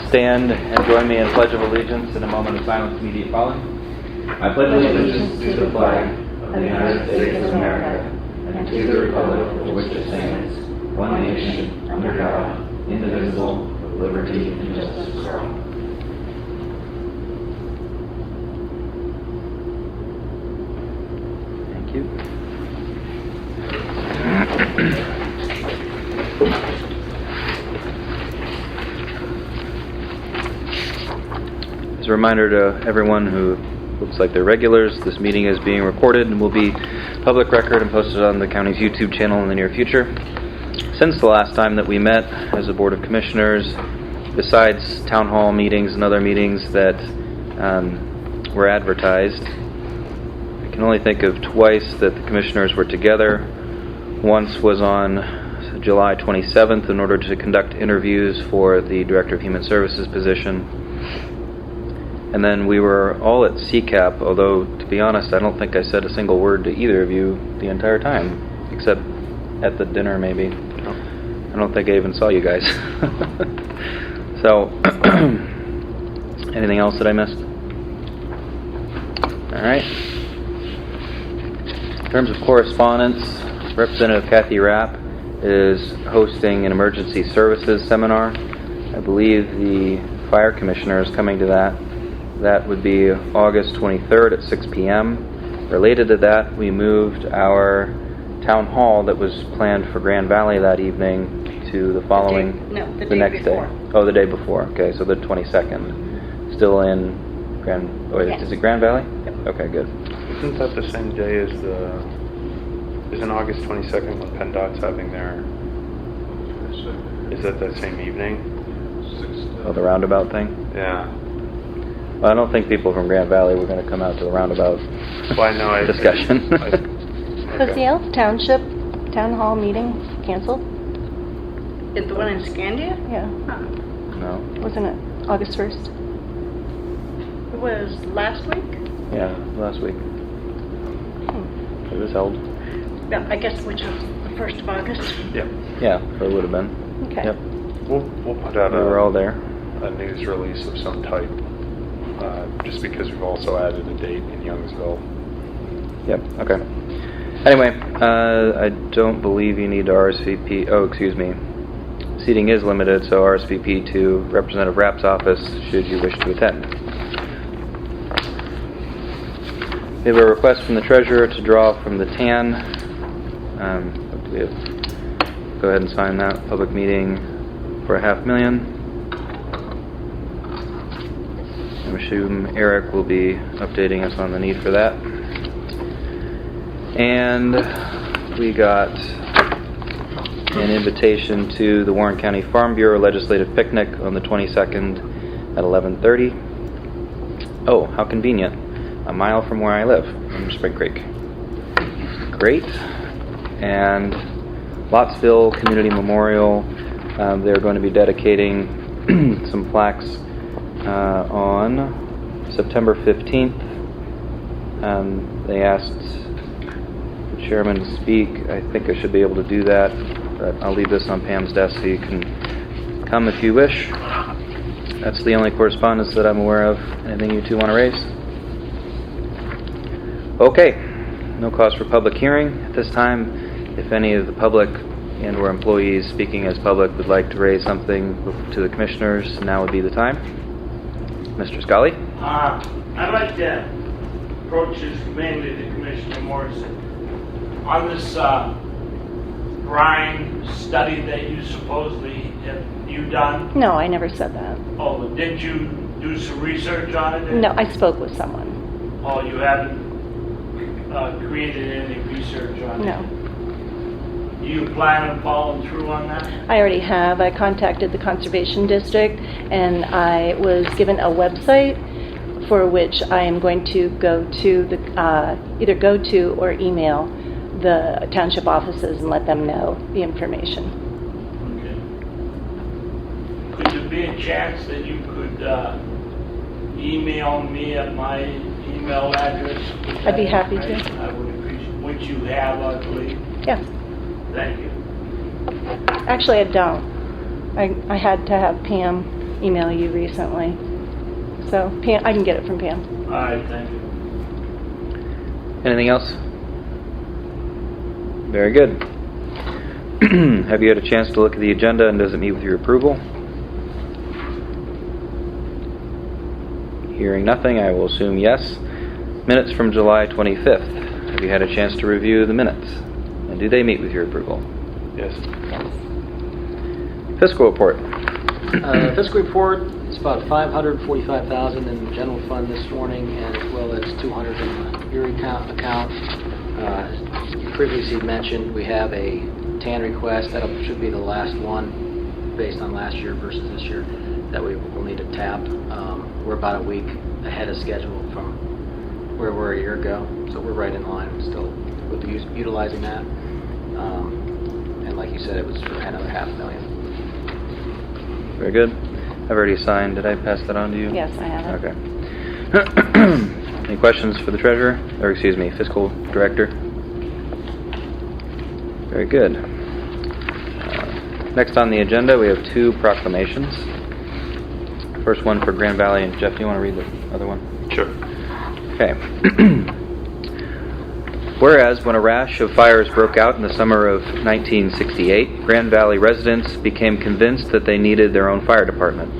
stand and join me in Pledge of Allegiance in a moment of silence immediate following. I pledge allegiance to the flag of the United States of America and to the republic for which it stands, one nation, under God, indivisible, with liberty and justice for all. Thank you. As a reminder to everyone who looks like they're regulars, this meeting is being recorded and will be public record and posted on the county's YouTube channel in the near future. Since the last time that we met as a Board of Commissioners, besides town hall meetings and other meetings that were advertised, I can only think of twice that the commissioners were together. Once was on July 27th in order to conduct interviews for the Director of Human Services position. And then we were all at CCAP, although, to be honest, I don't think I said a single word to either of you the entire time, except at the dinner, maybe. I don't think I even saw you guys. So, anything else that I missed? All right. In terms of correspondence, Representative Kathy Rapp is hosting an emergency services seminar. I believe the fire commissioner is coming to that. That would be August 23rd at 6 p.m. Related to that, we moved our town hall that was planned for Grand Valley that evening to the following, the next before. day. Oh, the day before. Okay, so the 22nd. Still in Grand. Oh, yes. Is it Grand Valley? Yep. Okay, good. Isn't that the same day as isn't August 22nd when PennDOT's having their, is that the same evening? Oh, the roundabout thing? Yeah. Well, I don't think people from Grand Valley were going to come out to the roundabout Well, I know discussion. Was the Elf Township Town Hall meeting canceled? Is the one in Scandia? Yeah. No. Wasn't it August 1st? It was last week? Yeah, last week. It was held. Yeah, I guess which was the 1st of August. Yep. Yeah, it would have been. Okay. Yep. We'll put out We were all there. a news release of some type, just because we've also added a date in Youngsville. Yep, okay. Anyway, I don't believe you need to RSVP. Oh, excuse me. Seating is limited, so RSVP to Representative Rapp's office should you wish to attend. We have a request from the treasurer to draw from the TAN. What do we have? Go ahead and sign that. Public meeting for $500,000. I assume Eric will be updating us on the need for that. And we got an invitation to the Warren County Farm Bureau Legislative Picnic on the 22nd at 11:30. Oh, how convenient. A mile from where I live, in Spring Creek. Great. And Lottsville Community Memorial, they're going to be dedicating some plaques on September 15th. They asked the chairman to speak. I think I should be able to do that, but I'll leave this on Pam's desk so you can come if you wish. That's the only correspondence that I'm aware of. Anything you two want to raise? Okay. No cause for public hearing at this time. If any of the public and or employees speaking as public would like to raise something to the commissioners, now would be the time. Mr. Scully? I'd like to approach this mainly to Commissioner Morrison. On this brine study that you supposedly have done? No, I never said that. Oh, did you do some research on it? No, I spoke with someone. Oh, you haven't created any research on it? No. Do you plan on following through on that? I already have. I contacted the Conservation District and I was given a website for which I am going to go to either go to or email the township offices and let them know the information. Okay. Could there be a chance that you could email me at my email address? I'd be happy to. I would appreciate, which you have, I believe. Yeah. Thank you. Actually, I don't. I had to have Pam email you recently. So Pam, I can get it from Pam. All right, thank you. Anything else? Very good. Have you had a chance to look at the agenda, and does it meet with your approval? Hearing nothing, I will assume yes. Minutes from July 25th. Have you had a chance to review the minutes? And do they meet with your approval? Yes. Fiscal report. Fiscal report is about $545,000 in the general fund this morning, and as well as $200 in the Erie account. Previously mentioned, we have a TAN request. That should be the last one based on last year versus this year that we will need to tap. We're about a week ahead of schedule from where we were a year ago, so we're right in line still with utilizing that. And like you said, it was for another $500,000. Very good. I've already signed. Did I pass that on to you? Yes, I have it. Okay. Any questions for the treasurer? Or excuse me, fiscal director? Very good. Next on the agenda, we have two proclamations. First one for Grand Valley, and Jeff, do you want to read the other one? Sure. Okay. Whereas when a rash of fires broke out in the summer of 1968, Grand Valley residents became convinced that they needed their own fire department.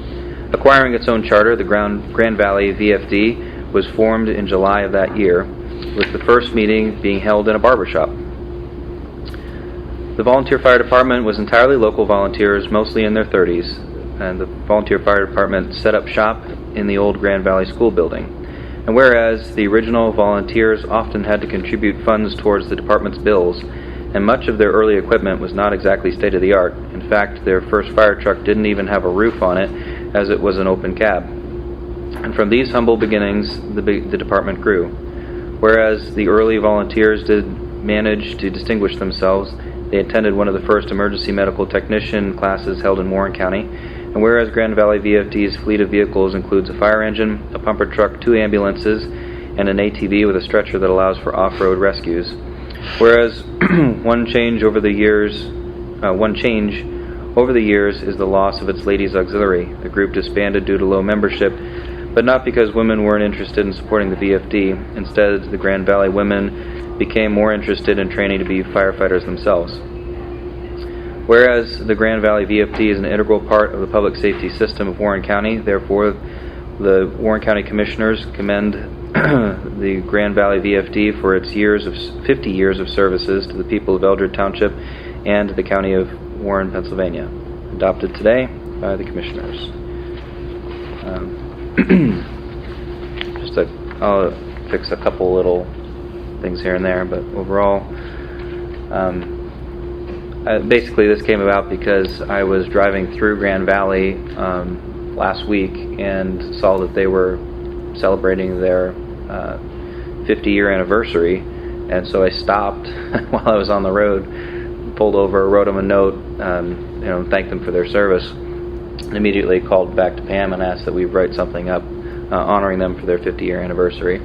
Acquiring its own charter, the Grand Valley VFD was formed in July of that year, with the first meeting being held in a barbershop. The volunteer fire department was entirely local volunteers, mostly in their 30s, and the volunteer fire department set up shop in the old Grand Valley School building. And whereas the original volunteers often had to contribute funds towards the department's bills, and much of their early equipment was not exactly state-of-the-art. In fact, their first fire truck didn't even have a roof on it, as it was an open cab. And from these humble beginnings, the department grew. Whereas the early volunteers did manage to distinguish themselves, they attended one of the first emergency medical technician classes held in Warren County. And whereas Grand Valley VFD's fleet of vehicles includes a fire engine, a pumper truck, 2 ambulances, and an ATV with a stretcher that allows for off-road rescues. Whereas one change over the years is the loss of its ladies auxiliary. The group disbanded due to low membership, but not because women weren't interested in supporting the VFD. Instead, the Grand Valley women became more interested in training to be firefighters themselves. Whereas the Grand Valley VFD is an integral part of the public safety system of Warren County, therefore the Warren County Commissioners commend the Grand Valley VFD for its 50 years of services to the people of Eldred Township and the County of Warren, Pennsylvania. Adopted today by the Commissioners. I'll fix a couple little things here and there, but overall, basically this came about because I was driving through Grand Valley last week and saw that they were celebrating their 50-year anniversary, and so I stopped while I was on the road, pulled over, wrote them a note, thanked them for their service, and immediately called back to Pam and asked that we write something up honoring them for their 50-year anniversary.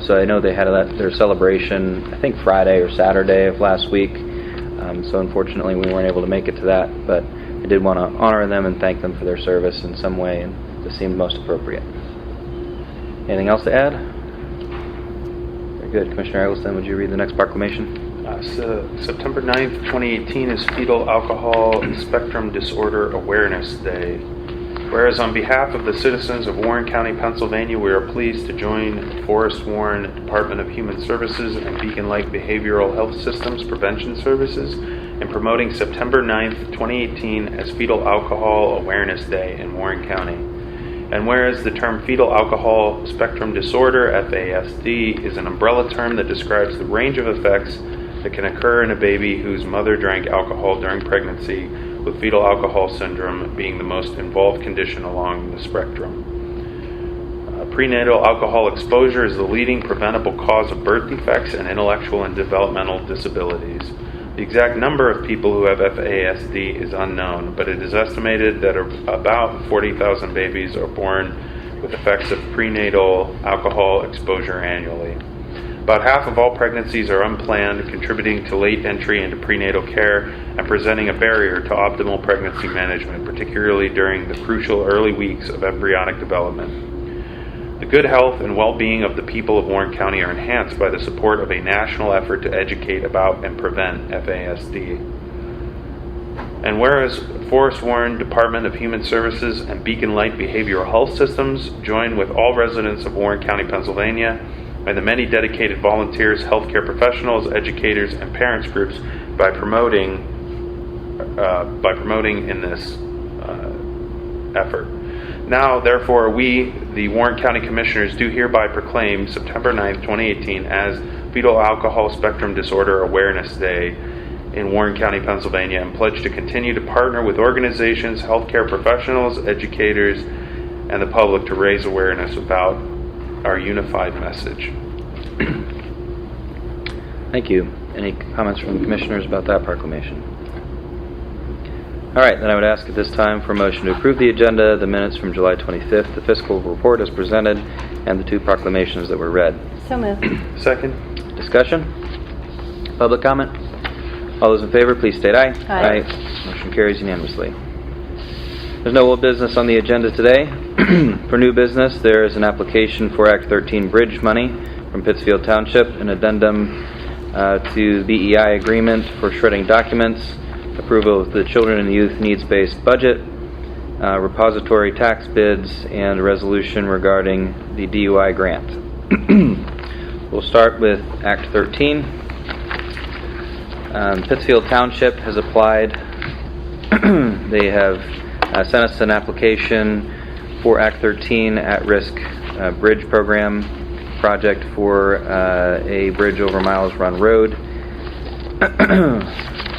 So I know they had their celebration, I think Friday or Saturday of last week. So unfortunately we weren't able to make it to that, but I did want to honor them and thank them for their service in some way, and this seemed most appropriate. Anything else to add? Very good. Commissioner Eggleston, would you read the next proclamation? September 9th, 2018 is Fetal Alcohol Spectrum Disorder Awareness Day. Whereas on behalf of the citizens of Warren County, Pennsylvania, we are pleased to join Forest Warren Department of Human Services and Beacon Lake Behavioral Health Systems Prevention Services in promoting September 9th, 2018 as Fetal Alcohol Awareness Day in Warren County. And whereas the term fetal alcohol spectrum disorder, FASD, is an umbrella term that describes the range of effects that can occur in a baby whose mother drank alcohol during pregnancy, with fetal alcohol syndrome being the most involved condition along the spectrum. Prenatal alcohol exposure is the leading preventable cause of birth defects and intellectual and developmental disabilities. The exact number of people who have FASD is unknown, but it is estimated that about 40,000 babies are born with effects of prenatal alcohol exposure annually. About half of all pregnancies are unplanned, contributing to late entry into prenatal care and presenting a barrier to optimal pregnancy management, particularly during the crucial early weeks of embryonic development. The good health and well-being of the people of Warren County are enhanced by the support of a national effort to educate about and prevent FASD. And whereas Forest Warren Department of Human Services and Beacon Light Behavioral Health Systems join with all residents of Warren County, Pennsylvania, and the many dedicated volunteers, healthcare professionals, educators, and parents groups by promoting in this effort. Now, therefore, we, the Warren County Commissioners, do hereby proclaim September 9th, 2018 as Fetal Alcohol Spectrum Disorder Awareness Day in Warren County, Pennsylvania, and pledge to continue to partner with organizations, healthcare professionals, educators, and the public to raise awareness about our unified message. Thank you. Any comments from the commissioners about that proclamation? All right, then I would ask at this time for a motion to approve the agenda, the minutes from July 25th, the fiscal report as presented, and the two proclamations that were read. So moved. Second. Discussion? Public comment? All those in favor, please state aye. Aye. Motion carries unanimously. There's no old business on the agenda today. For new business, there is an application for Act 13 bridge money from Pittsfield Township, an addendum to the BEI agreement for shredding documents, approval of the Children and Youth Needs-Based Budget, repository tax bids, and a resolution regarding the DUI grant. We'll start with Act 13. Pittsfield Township has applied. They have sent us an application for Act 13 at-risk bridge program project for a bridge over Miles Run Road.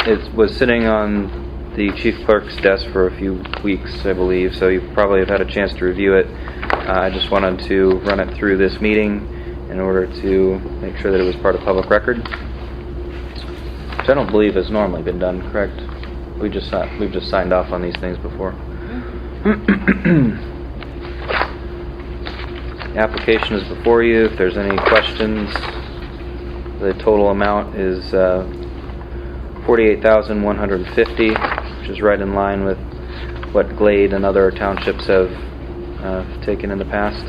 It was sitting on the chief clerk's desk for a few weeks, I believe, so you probably have had a chance to review it. I just wanted to run it through this meeting in order to make sure that it was part of public record, which I don't believe has normally been done, correct? We've just signed off on these things before. The application is before you. If there's any questions, the total amount is $48,150, which is right in line with what Glade and other townships have taken in the past.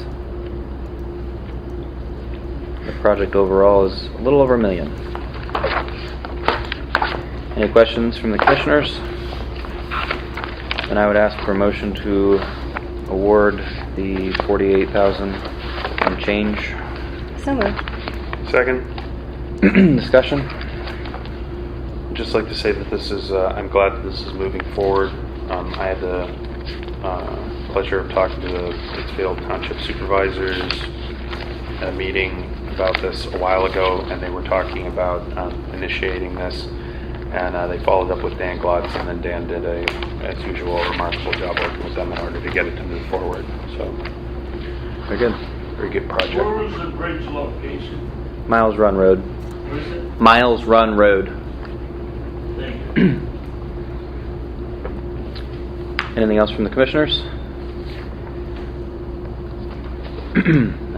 The project overall is a little over $1 million. Any questions from the commissioners? Then I would ask for a motion to award the $48,000 and change. So moved. Second. Discussion? I'd just like to say that this is, I'm glad that this is moving forward. I had the pleasure of talking to the Pittsfield Township supervisors at a meeting about this a while ago, and they were talking about initiating this. And they followed up with Dan Glotz, and then Dan did as usual, a remarkable job working with them in order to get it to move forward. So, Very good. very good project. Where was the bridge location? Miles Run Road. Where is it? Miles Run Road. Thank you. Anything else from the commissioners?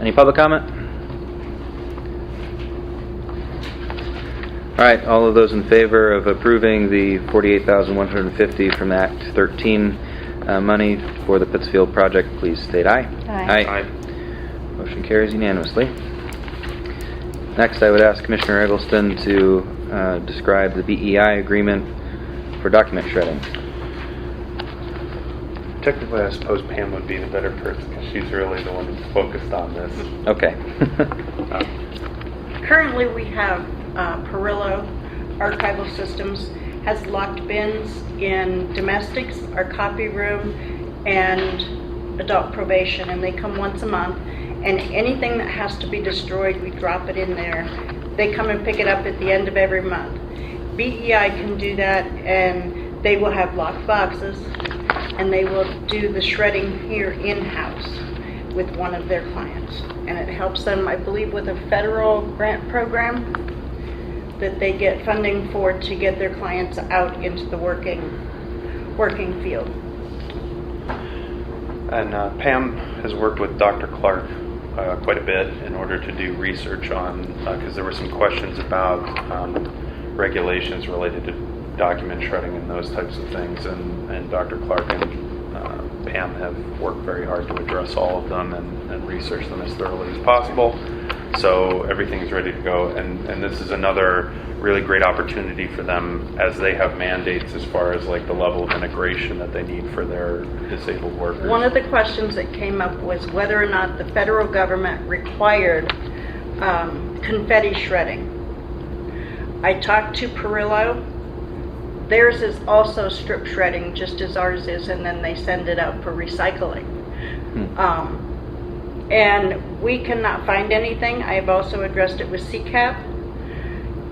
Any public comment? All right, all of those in favor of approving the $48,150 from Act 13 money for the Pittsfield project, please state aye. Aye. Aye. Motion carries unanimously. Next, I would ask Commissioner Eggleston to describe the BEI agreement for document shredding. Technically, I suppose Pam would be the better person because she's really the one who's focused on this. Okay. Currently, we have Perillo Archival Systems has locked bins in domestics, our copy room, and adult probation, and they come once a month. And anything that has to be destroyed, we drop it in there. They come and pick it up at the end of every month. BEI can do that, and they will have locked boxes, and they will do the shredding here in-house with one of their clients. And it helps them, I believe, with a federal grant program that they get funding for to get their clients out into the working field. And Pam has worked with Dr. Clark quite a bit in order to do research on, because there were some questions about regulations related to document shredding and those types of things, and Dr. Clark and Pam have worked very hard to address all of them and research them as thoroughly as possible. So everything's ready to go, and this is another really great opportunity for them as they have mandates as far as like the level of integration that they need for their disabled workers. One of the questions that came up was whether or not the federal government required confetti shredding. I talked to Perillo. Theirs is also strip shredding, just as ours is, and then they send it out for recycling. And we cannot find anything. I have also addressed it with CCAP.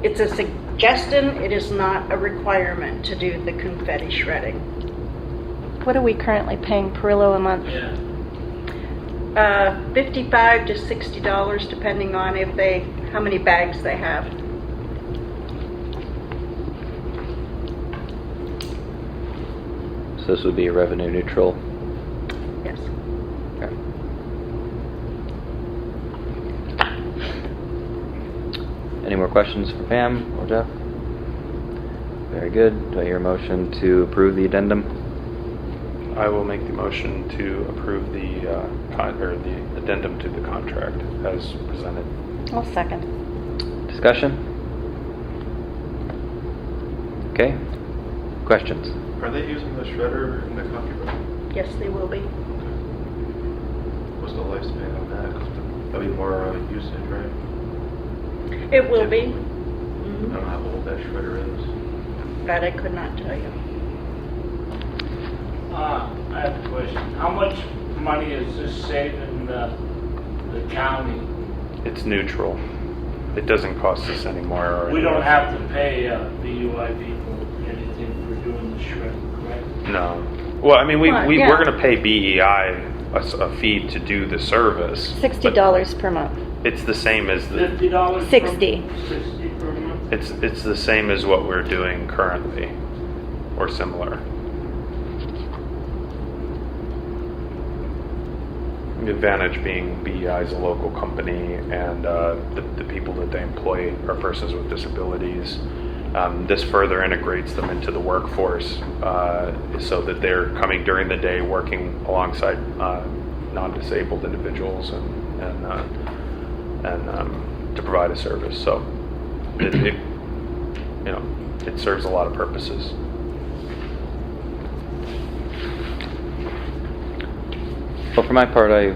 It's a suggestion, it is not a requirement to do the confetti shredding. What are we currently paying Perillo a month? Yeah. $55 to $60, depending on how many bags they have. So this would be revenue neutral. Yes. Okay. Any more questions for Pam or Jeff? Very good. Do I hear a motion to approve the addendum? I will make the motion to approve the the addendum to the contract as presented. I'll second. Discussion? Okay. Questions? Are they using the shredder in the copy room? Yes, they will be. What's the lifespan on that? 'Cause that'll be more usage, right? It will be. I don't know how old that shredder is. That I could not tell you. I have a question. How much money is this saving the county? It's neutral. It doesn't cost us any more. We don't have to pay the UI people anything for doing the shredding, correct? No. Well, I mean, Well, yeah. we're going to pay BEI a fee to do the service. but $60 per month. It's the same as the. $50? 60. 60 per month? It's the same as what we're doing currently, or similar. The advantage being BEI is a local company, and the people that they employ are persons with disabilities. This further integrates them into the workforce so that they're coming during the day working alongside non-disabled individuals and to provide a service. So it serves a lot of purposes. Well, for my part, I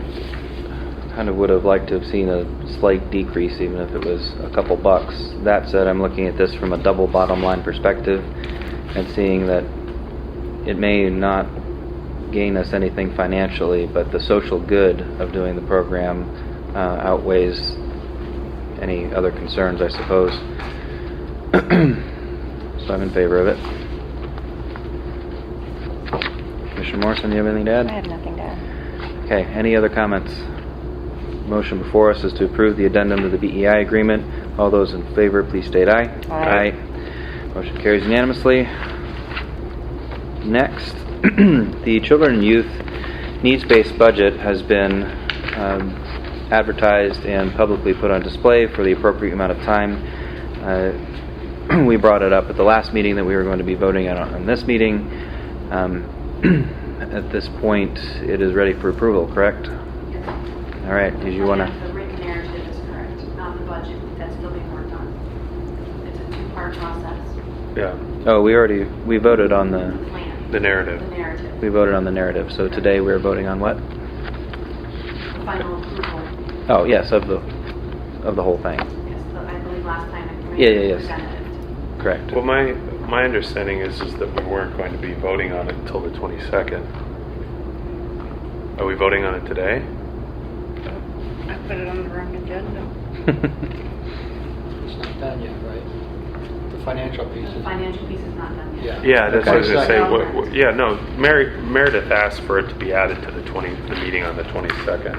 kind of would have liked to have seen a slight decrease, even if it was a couple bucks. That said, I'm looking at this from a double bottom line perspective and seeing that it may not gain us anything financially, but the social good of doing the program outweighs any other concerns, I suppose. So I'm in favor of it. Commissioner Morrison, do you have anything to add? I have nothing to add. Okay, any other comments? Motion before us is to approve the addendum to the BEI agreement. All those in favor, please state aye. Aye. Motion carries unanimously. Next, the Children and Youth Needs-Based Budget has been advertised and publicly put on display for the appropriate amount of time. We brought it up at the last meeting that we were going to be voting on this meeting. At this point, it is ready for approval, correct? Yes. All right, did you want to? The written narrative is correct, not the budget. That's still being worked on. It's a two-part process. Yeah, Oh, we voted on the Plan. the narrative. The narrative. we voted on the narrative. So today we're voting on what? The final approval. Oh, yes, of the whole thing. Yes, I believe last time it Yes. presented. Correct. Well, my understanding is that we weren't going to be voting on it until the 22nd. Are we voting on it today? I put it on the wrong agenda. It's not done yet, right? The financial piece The is... financial piece is not done yet. Yeah, that's what I was going to say. Okay. Yeah, no, Meredith asked for it to be added to the meeting on the 22nd.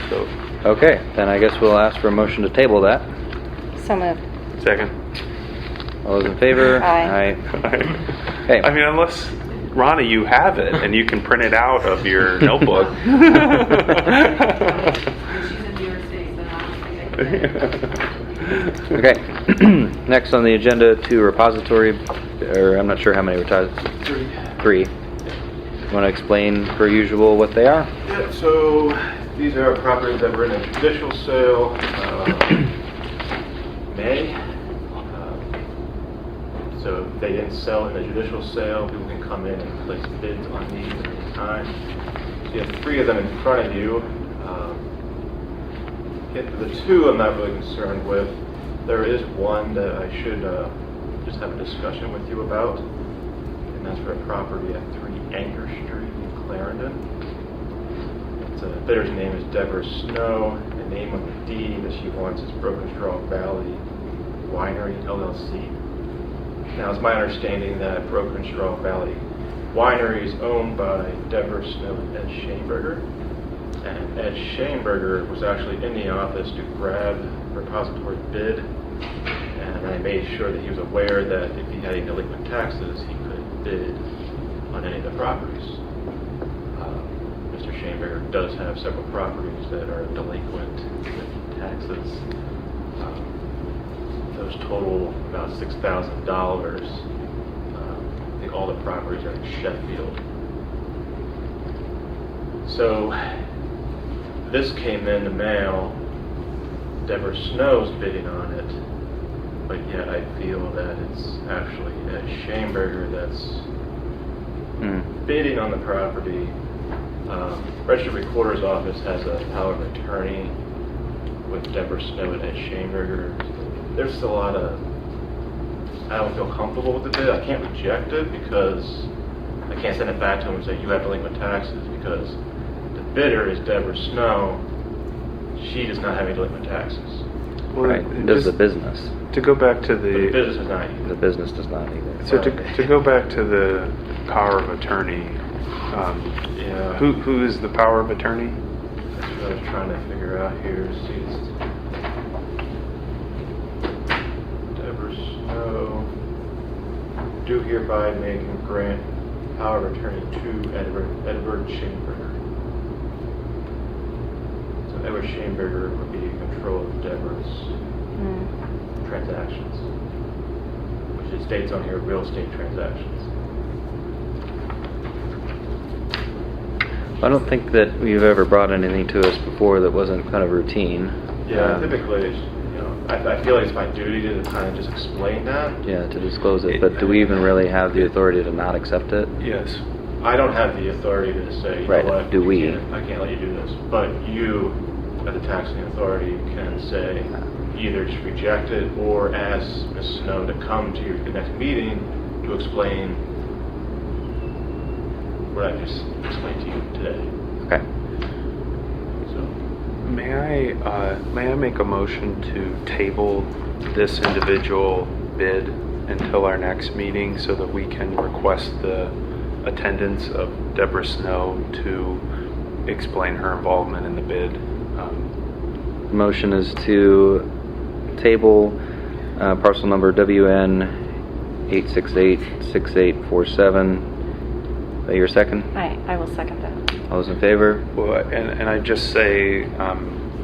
So, Okay, then I guess we'll ask for a motion to table that. So moved. second. All those in favor? Aye. Okay. I mean, unless Rhonda, you have it, and you can print it out of your notebook. She's in New York City, so I don't think I can. Okay. Next on the agenda, 2 repository, or I'm not sure how many we're 3. You want to explain, per usual, what they are? Yeah, so these are properties that were in a judicial sale May. So if they didn't sell in a judicial sale, people can come in and place bids on these at any time. So you have 3 of them in front of you. The 2 I'm not really concerned with. There is one that I should just have a discussion with you about, and that's for a property at 3 Anchor Street in Clarendon. The bidder's name is Deborah Snow. The name of the deed that she wants is Broken Straw Valley Winery LLC. Now, it's my understanding that Broken Straw Valley Winery is owned by Deborah Snow and Ed Shaneberger. And Ed Shaneberger was actually in the office to grab repository bid. And I made sure that he was aware that if he had any delinquent taxes, he could bid on any of the properties. Mr. Shaneberger does have several properties that are delinquent with taxes. Those total about $6,000. I think all the properties are in Sheffield. So this came in the mail. Deborah Snow's bidding on it, but yet I feel that it's actually Ed Shaneberger that's bidding on the property. Registered Recorder's Office has a power of attorney with Deborah Snow and Ed Shaneberger. There's still a lot of, I don't feel comfortable with the bid. I can't reject it because I can't send it back to him and say, you have delinquent taxes, because the bidder is Deborah Snow. She does not have any delinquent taxes. Well, Right, does the business. To go back to But the business is not either. The business does not either. So to go back to the power of attorney, Yeah. who is the power of attorney? That's what I was trying to figure out here. See, it's Deborah Snow. Do hereby make and grant power of attorney to Edward Shaneberger. So Edward Shaneberger would be in control of Deborah's transactions, which it states on here, real estate transactions. I don't think that we've ever brought anything to us before that wasn't kind of routine. Yeah, typically, I feel like it's my duty to kind of just explain that. Yeah, to disclose it, but do we even really have the authority to not accept it? Yes. I don't have the authority to say, you Right, know what, do we? I can't let you do this. But you, as the taxing authority, can say either just reject it or ask Ms. Snow to come to the next meeting to explain what I just explained to you today. Okay. So, May I make a motion to table this individual bid until our next meeting so that we can request the attendance of Deborah Snow to explain her involvement in the bid? The motion is to table parcel number WN 8686847. Is that your second? I will second that. All those in favor? Well, and I just say,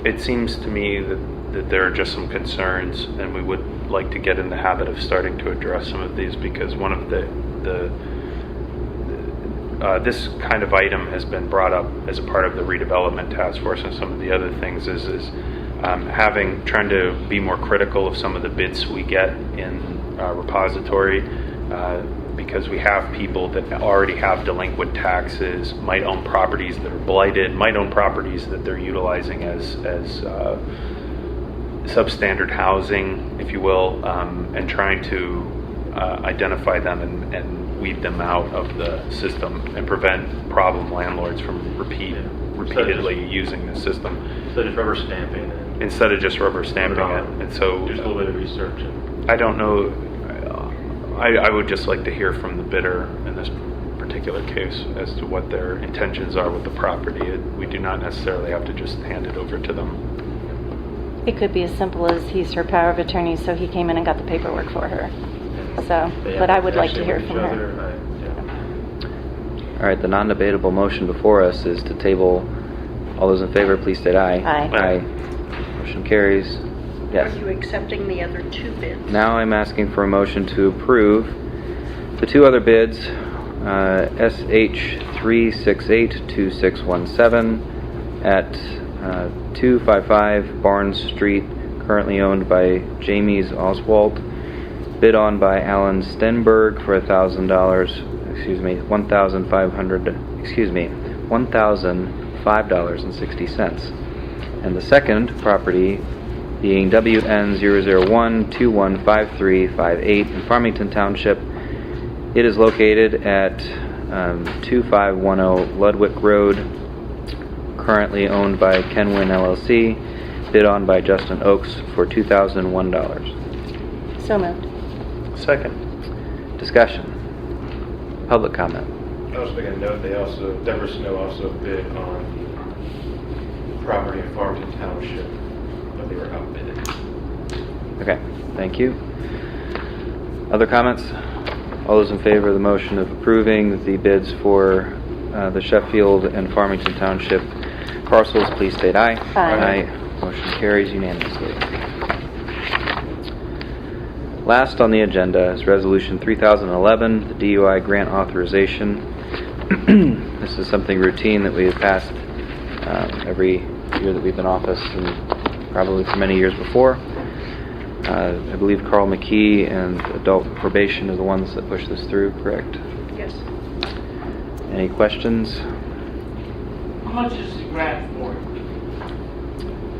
it seems to me that there are just some concerns, and we would like to get in the habit of starting to address some of these, because one of this kind of item has been brought up as a part of the redevelopment task force, and some of the other things is trying to be more critical of some of the bids we get in repository, because we have people that already have delinquent taxes, might own properties that are blighted, might own properties that they're utilizing as substandard housing, if you will, and trying to identify them and weed them out of the system and prevent problem landlords from repeatedly using the system. so just rubber stamping it. Instead of just rubber stamping it. And so Just a little bit of research. I don't know. I would just like to hear from the bidder in this particular case as to what their intentions are with the property. We do not necessarily have to just hand it over to them. It could be as simple as he's her power of attorney, so he came in and got the paperwork for her. So, They but I have would like to connection hear with from each her. other. All right, the non-debatable motion before us is to table. All those in favor, please state aye. Aye. Motion carries. Yes. Are you accepting the other two bids? Now I'm asking for a motion to approve the two other bids, SH 3682617 at 255 Barnes Street, currently owned by Jamie's Oswald, bid on by Alan Stenberg for $1,005.60. And the second property being WN 001215358 in Farmington Township. It is located at 2510 Ludwig Road, currently owned by Kenwin LLC, bid on by Justin Oakes for $2,001. So moved. Second. Discussion. Public comment. I was making a note, Denver Snow also bid on the property in Farmington Township, but they were outbidded. Okay, thank you. Other comments? All those in favor of the motion of approving the bids for the Sheffield and Farmington Township parcels, please state aye. Aye. Motion carries unanimously. Last on the agenda is Resolution 3011, the DUI grant authorization. This is something routine that we have passed every year that we've been in office, and probably for many years before. I believe Carl McKee and Adult Probation are the ones that push this through, correct? Yes. Any questions? How much is the grant for?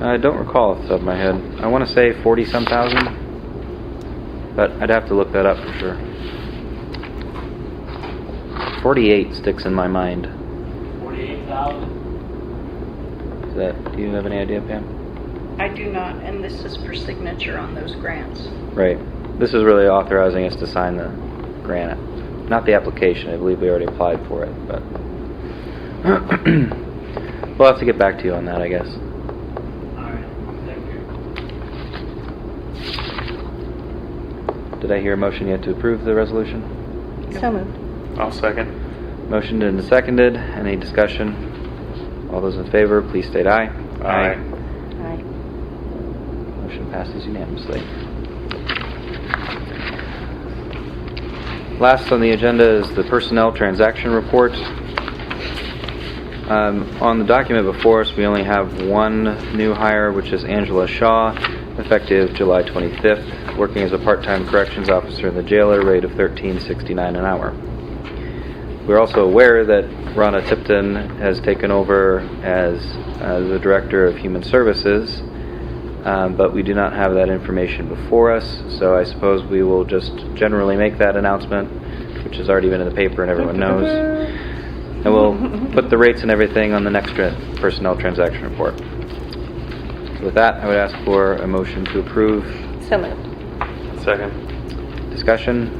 I don't recall off the top of my head. I want to say 40-some thousand, but I'd have to look that up for sure. 48 sticks in my mind. 48,000? Do you have any idea, Pam? I do not, and this is for signature on those grants. Right. This is really authorizing us to sign the grant. Not the application. I believe we already applied for it, but we'll have to get back to you on that, I guess. Alright, thank you. Did I hear a motion yet to approve the resolution? So moved. I'll second. Motioned and seconded. Any discussion? All those in favor, please state aye. Aye. Aye. Motion passes unanimously. Last on the agenda is the personnel transaction report. On the document before us, we only have one new hire, which is Angela Shaw, effective July 25th, working as a part-time corrections officer in the jailer, rate of $13.69 an hour. We're also aware that Ronna Tipton has taken over as the Director of Human Services, but we do not have that information before us, so I suppose we will just generally make that announcement, which has already been in the paper and everyone knows. And we'll put the rates and everything on the next personnel transaction report. So with that, I would ask for a motion to approve. So moved. Second. Discussion?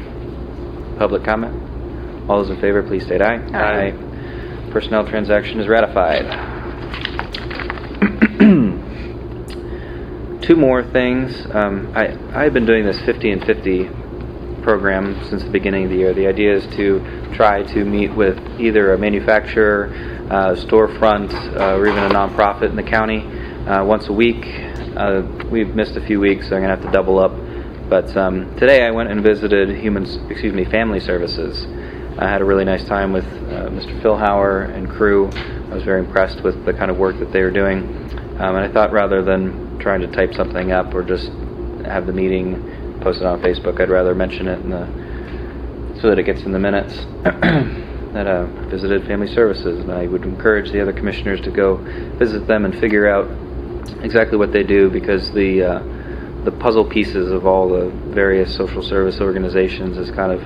Public comment? All those in favor, please state aye. Aye. Personnel transaction is ratified. Two more things. I've been doing this 50 and 50 program since the beginning of the year. The idea is to try to meet with either a manufacturer, storefront, or even a nonprofit in the county once a week. We've missed a few weeks, so I'm going to have to double up. But today I went and visited Family Services. I had a really nice time with Mr. Philhauer and crew. I was very impressed with the kind of work that they were doing. And I thought rather than trying to type something up or just have the meeting posted on Facebook, I'd rather mention it so that it gets in the minutes that I visited Family Services. And I would encourage the other commissioners to go visit them and figure out exactly what they do, because the puzzle pieces of all the various social service organizations is kind of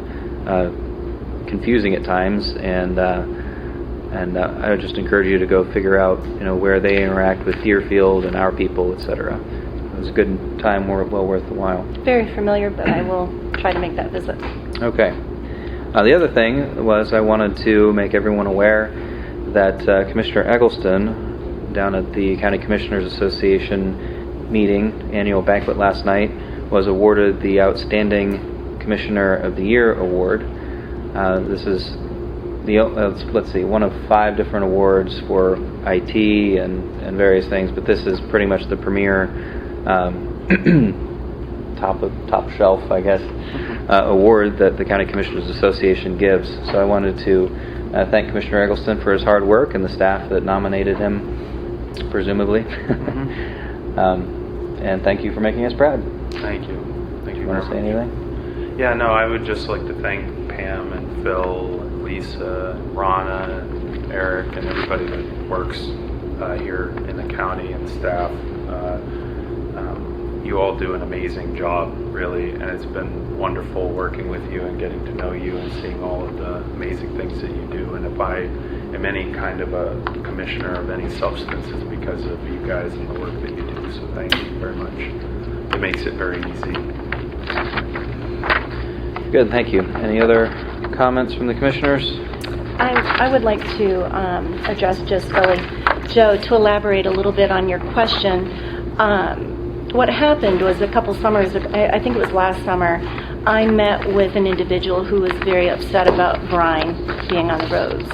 confusing at times, and I would just encourage you to go figure out, where they interact with Deerfield and our people, etc. It was a good time, well worth the while. Very familiar, but I will try to make that visit. Okay. The other thing was I wanted to make everyone aware that Commissioner Eggleston, down at the County Commissioners Association meeting, annual banquet last night, was awarded the Outstanding Commissioner of the Year award. This is let's see, one of 5 different awards for IT and various things, but this is pretty much the premier top shelf, I guess, award that the County Commissioners Association gives. So I wanted to thank Commissioner Eggleston for his hard work and the staff that nominated him, presumably. And thank you for making us proud. Thank you. Thank you. You want to say anything? Yeah, no, I would just like to thank Pam and Phil, and Lisa, and Rana, and Eric, and everybody that works here in the county and staff. You all do an amazing job, really, and it's been wonderful working with you and getting to know you and seeing all of the amazing things that you do. And if I am any kind of a commissioner of any substance, it's because of you guys and the work that you do. So thank you very much. It makes it very easy. Good, thank you. Any other comments from the commissioners? I would like to address just Billy. Joe, to elaborate a little bit on your question. What happened was a couple summers, I think it was last summer, I met with an individual who was very upset about brine being on the roads.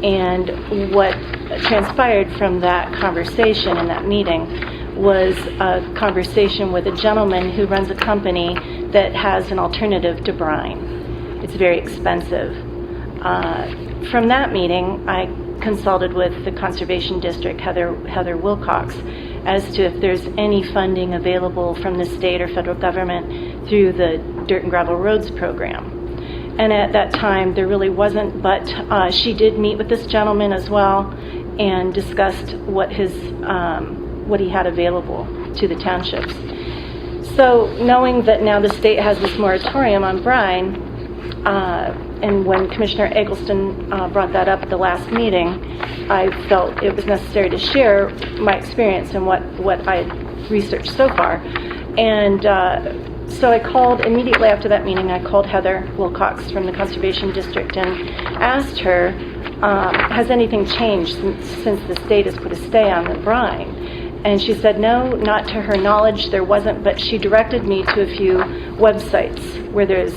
And what transpired from that conversation in that meeting was a conversation with a gentleman who runs a company that has an alternative to brine. It's very expensive. From that meeting, I consulted with the Conservation District, Heather Wilcox, as to if there's any funding available from the state or federal government through the Dirt and Gravel Roads program. And at that time, there really wasn't, but she did meet with this gentleman as well and discussed what he had available to the townships. So knowing that now the state has this moratorium on brine, and when Commissioner Eggleston brought that up at the last meeting, I felt it was necessary to share my experience and what I had researched so far. And so I called, immediately after that meeting, I called Heather Wilcox from the Conservation District and asked her, has anything changed since the state has put a stay on the brine? And she said, no, not to her knowledge, there wasn't, but she directed me to a few websites where there's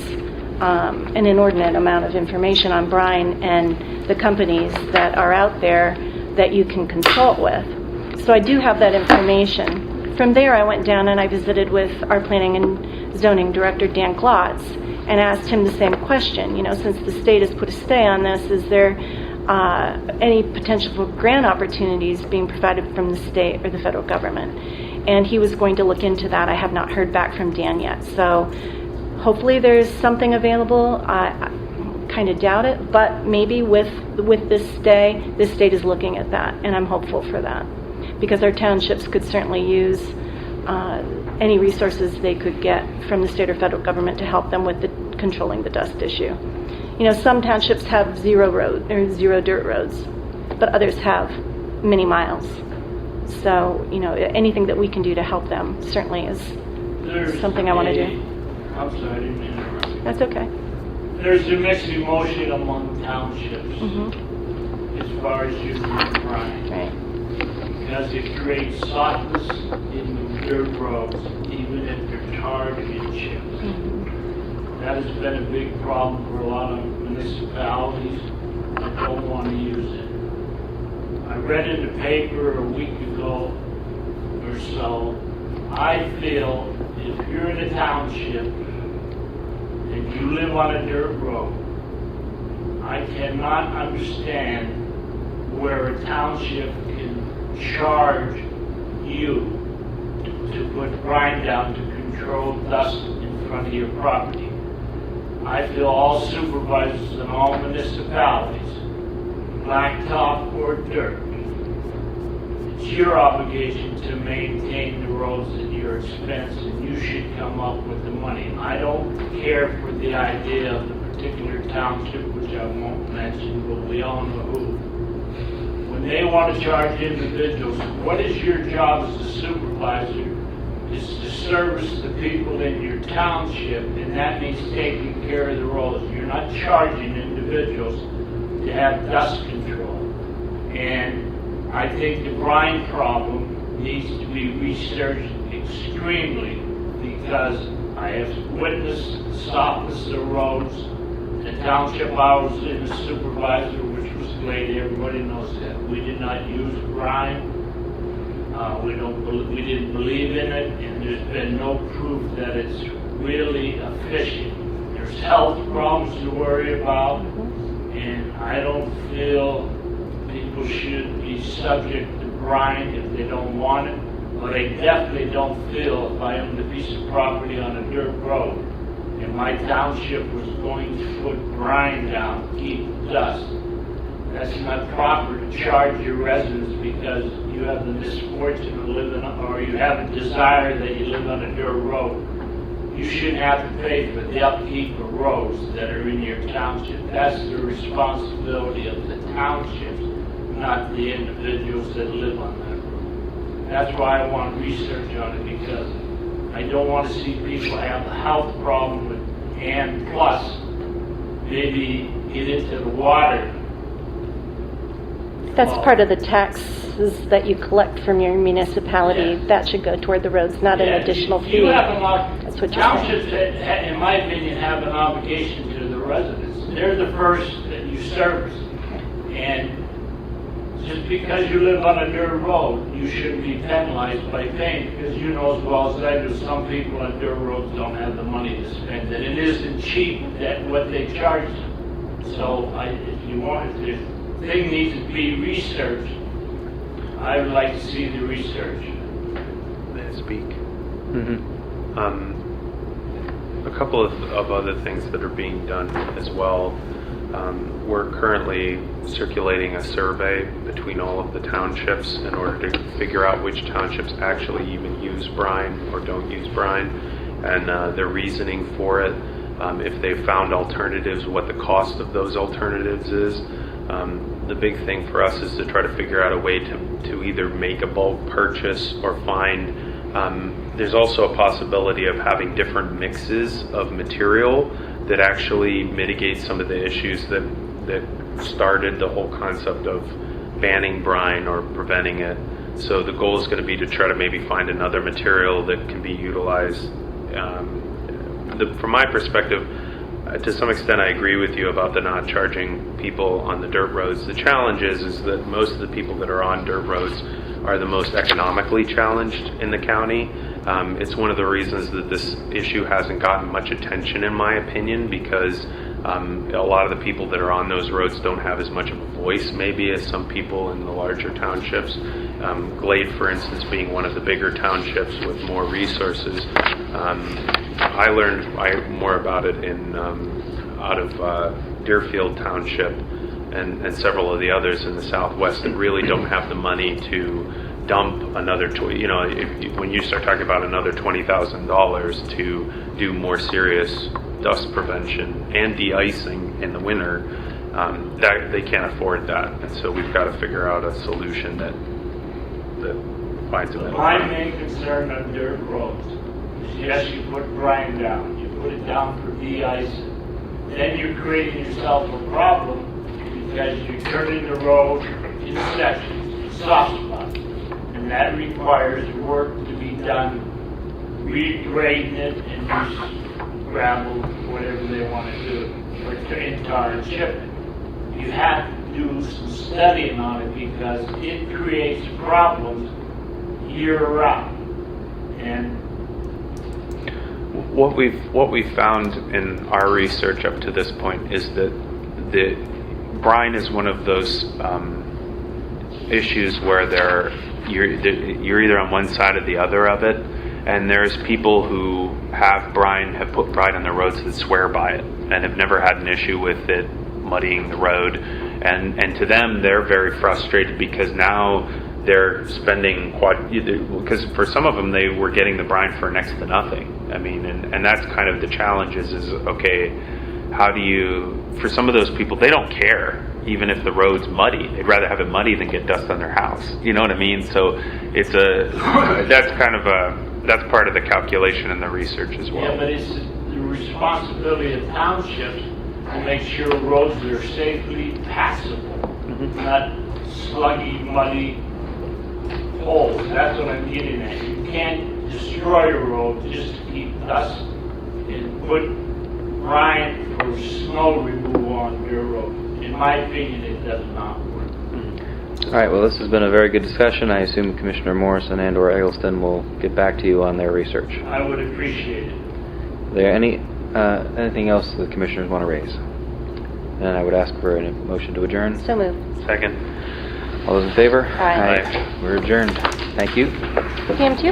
an inordinate amount of information on brine and the companies that are out there that you can consult with. So I do have that information. From there, I went down and I visited with our Planning and Zoning Director, Dan Glotz, and asked him the same question. You know, since the state has put a stay on this, is there any potential for grant opportunities being provided from the state or the federal government? And he was going to look into that. I have not heard back from Dan yet. So hopefully there's something available. I kind of doubt it, but maybe with this stay, the state is looking at that, and I'm hopeful for that, because our townships could certainly use any resources they could get from the state or federal government to help them with controlling the dust issue. You know, some townships have zero dirt roads, but others have many miles. So, you know, anything that we can do to help them certainly is something I want to do. I'm sorry, I didn't interrupt. That's okay. There's a mixed emotion among townships as far as using brine. Right. Because it creates softness in the dirt roads, even if they're tarred and chipped. That has been a big problem for a lot of municipalities that don't want to use it. I read in the paper a week ago or so, I feel if you're in a township and you live on a dirt road, I cannot understand where a township can charge you to put brine down to control dust in front of your property. I feel all supervisors in all municipalities, blacktop or dirt, it's your obligation to maintain the roads at your expense, and you should come up with the money. I don't care for the idea of the particular township, which I won't mention, but we all know who. When they want to charge individuals, what is your job as a supervisor? Is to service the people in your township, and that means taking care of the roads. You're not charging individuals to have dust control. And I think the brine problem needs to be researched extremely, because I have witnessed the softness of the roads The township, I was in the supervisor, which was great, everybody knows that. We did not use brine. We didn't believe in it, and there's been no proof that it's really efficient. There's health problems to worry about, and I don't feel people should be subject to brine if they don't want it, but I definitely don't feel if I owned a piece of property on a dirt road and my township was going to put brine down, keep dust. That's not proper to charge your residents because you have the misfortune of living, or you have a desire that you live on a dirt road. You shouldn't have to pay for the upkeep of roads that are in your township. That's the responsibility of the townships, not the individuals that live on that road. That's why I want research on it, because I don't want to see people have a health problem with, and plus maybe get into the water. That's part of the taxes that you collect from your municipality. Yeah. That should go toward the roads, not an additional fee. You have That's what you're saying. townships, in my opinion, have an obligation to the residents. They're the first that you service. And just because you live on a dirt road, you shouldn't be penalized by paying, because you know as well as I do, some people on dirt roads don't have the money to spend, and it isn't cheap that what they charge them. So if the thing needs to be researched, I would like to see the research. May I speak? Mhm. A couple of other things that are being done as well. We're currently circulating a survey between all of the townships in order to figure out which townships actually even use brine or don't use brine, and their reasoning for it. If they've found alternatives, what the cost of those alternatives is. The big thing for us is to try to figure out a way to either make a bulk purchase or find. There's also a possibility of having different mixes of material that actually mitigate some of the issues that started the whole concept of banning brine or preventing it. So the goal is going to be to try to maybe find another material that can be utilized. From my perspective, to some extent, I agree with you about the not charging people on the dirt roads. The challenge is that most of the people that are on dirt roads are the most economically challenged in the county. It's one of the reasons that this issue hasn't gotten much attention, in my opinion, because a lot of the people that are on those roads don't have as much of a voice, maybe, as some people in the larger townships. Glade, for instance, being one of the bigger townships with more resources. I learned more about it out of Deerfield Township and several of the others in the Southwest that really don't have the money to dump another, when you start talking about another $20,000 to do more serious dust prevention and de-icing in the winter, that they can't afford that. And so we've got to figure out a solution that finds a middle My ground. main concern on dirt roads is, yes, you put brine down, you put it down for de-icing. Then you're creating yourself a problem because you're turning the road in sections, soft spots. And that requires work to be done, regrading it and use gravel, whatever they want to do, or in tar and chip it. You have to do some studying on it because it creates problems year-round. And What we've found in our research up to this point is that the brine is one of those issues where you're either on one side or the other of it, and there's people who have put brine on the roads that swear by it and have never had an issue with it muddying the road, and to them they're very frustrated because now they're spending because for some of them they were getting the brine for next to nothing. I mean, and that's kind of the challenge is okay, how do you, for some of those people, they don't care even if the road's muddy. They'd rather have it muddy than get dust on their house. You know what I mean? So that's part of the calculation and the research as well. yeah, but it's the responsibility of townships to make sure roads are safely passable, not sluggy, muddy holes. That's what I'm getting at. You can't destroy a road just to keep dust and put brine for snow removal on their road. In my opinion, it does not work. All right, well, this has been a very good discussion. I assume Commissioner Morrison and/or Eggleston will get back to you on their research. I would appreciate it. Are there anything else the commissioners want to raise? And I would ask for a motion to adjourn. So moved. Second. All those in favor? Aye. We're adjourned. Thank you. Pam, to your